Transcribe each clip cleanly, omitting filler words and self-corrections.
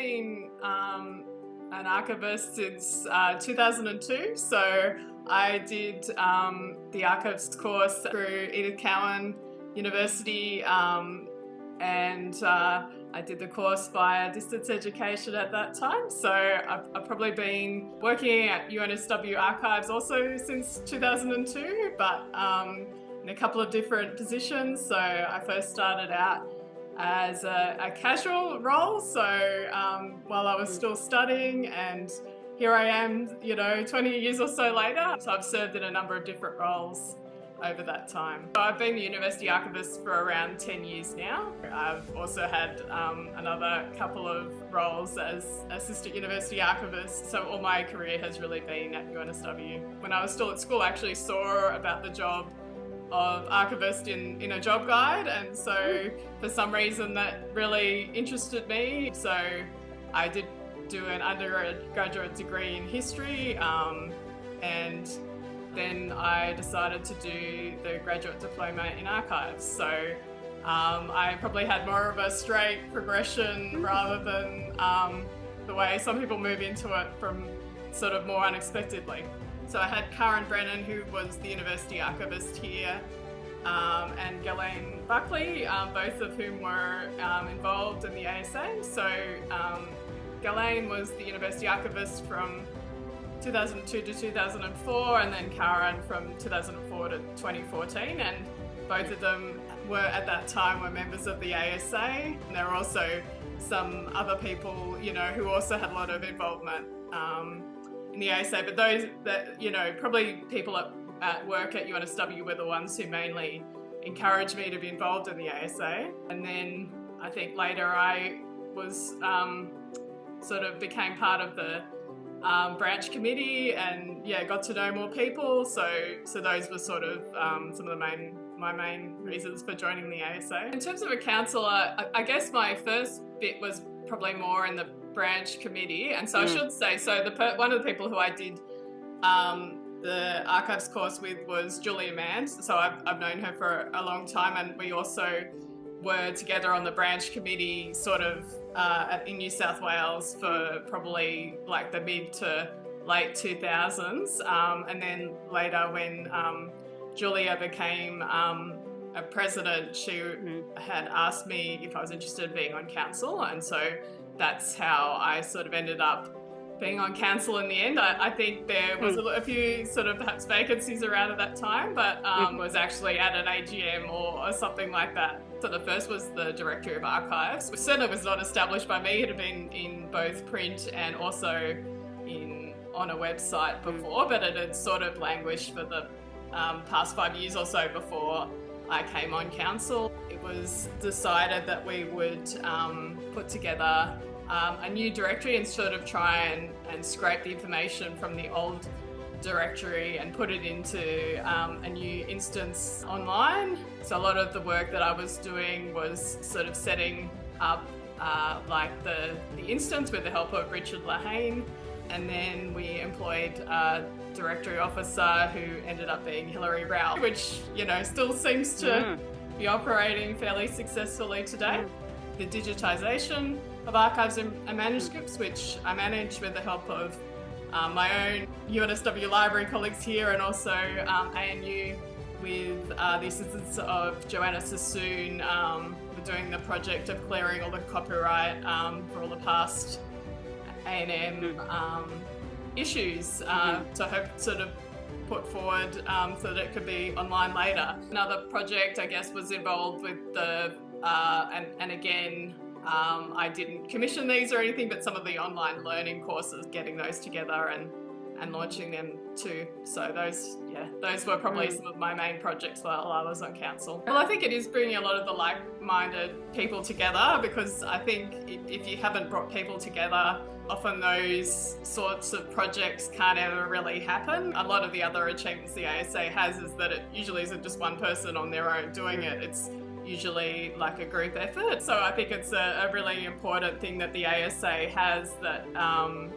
been an archivist since 2002. So I did the archives course through Edith Cowan University, and I did the course via distance education at that time. So I've probably been working at UNSW Archives also since 2002, but in a couple of different positions. So I first started out as a casual role, so while I was still studying, and here I am, 20 years or so later. So I've served in a number of different roles over that time. So I've been the University Archivist for around 10 years now. I've also had another couple of roles as Assistant University Archivist, so all my career has really been at UNSW. When I was still at school, I actually saw about the job of archivist in a job guide, and so for some reason that really interested me. So I did do an undergraduate degree in history, and then I decided to do the graduate diploma in archives. So I probably had more of a straight progression rather than the way some people move into it from sort of more unexpectedly. So I had Karen Brennan, who was the University Archivist here, and Ghislaine Buckley, both of whom were involved in the ASA. So Ghislaine was the University Archivist from 2002 to 2004, and then Karen from 2004 to 2014, and both of them were at that time were members of the ASA. And there were also some other people, who also had a lot of involvement in the ASA, but those that, probably people at work at UNSW were the ones who mainly encouraged me to be involved in the ASA. And then I think later I was sort of became part of the branch committee, and got to know more people. So those were sort of some of my main reasons for joining the ASA. In terms of a counsellor, I guess my first bit was probably more in the branch committee, and so I should say, so one of the people who I did the archives course with was Julia Mand. So I've known her for a long time, and we also were together on the branch committee sort of in New South Wales for probably like the mid to late 2000s, and then later when Julia became a president, she had asked me if I was interested in being on council, and so that's how I sort of ended up being on council in the end. I think there was a few sort of perhaps vacancies around at that time, but was actually at an AGM or something like that. So the first was the Directory of Archives, which certainly was not established by me. It had been in both print and also on a website before, but it had sort of languished for the past 5 years or so before I came on council. It was decided that we would put together a new directory and sort of try and scrape the information from the old directory and put it into a new instance online. So a lot of the work that I was doing was sort of setting up like the instance with the help of Richard Lahane, and then we employed a directory officer who ended up being Hilary Rao, which still seems to be operating fairly successfully today. The digitisation of archives and manuscripts, which I manage with the help of my own UNSW library colleagues here, and also ANU with the assistance of Joanna Sassoon. We're doing the project of clearing all the copyright for all the past A&M issues to hope sort of put forward so that it could be online later. Another project, I guess, was involved with the and again, I didn't commission these or anything, but some of the online learning courses, getting those together and launching them too. So those were probably some of my main projects while I was on council. Well, I think it is bringing a lot of the like-minded people together, because I think if you haven't brought people together, often those sorts of projects can't ever really happen. A lot of the other achievements the ASA has is that it usually isn't just one person on their own doing it. It's usually like a group effort. So I think it's a really important thing that the ASA has, that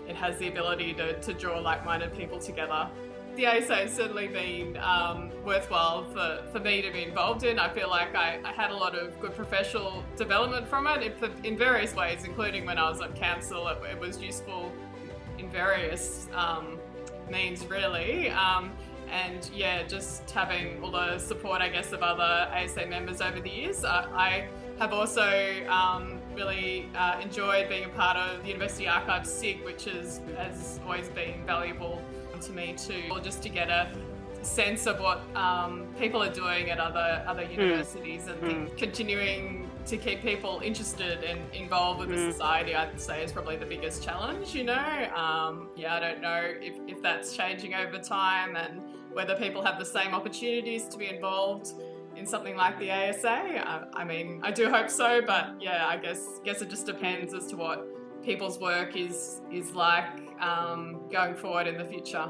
it has the ability to draw like-minded people together the ASA has certainly been worthwhile for me to be involved in. I feel like I had a lot of good professional development from it in various ways, including when I was on council. It was useful in various means, really. And yeah, just having all the support, I guess, of other ASA members over the years. I have also really enjoyed being a part of the University Archives SIG, which has always been valuable to me too, just to get a sense of what people are doing at other universities, and continuing to keep people interested and involved with the society, I'd say, is probably the biggest challenge, you know. I don't know if that's changing over time and whether people have the same opportunities to be involved in something like the ASA. I mean, I do hope so, but yeah, I guess it just depends as to what people's work is like going forward in the future.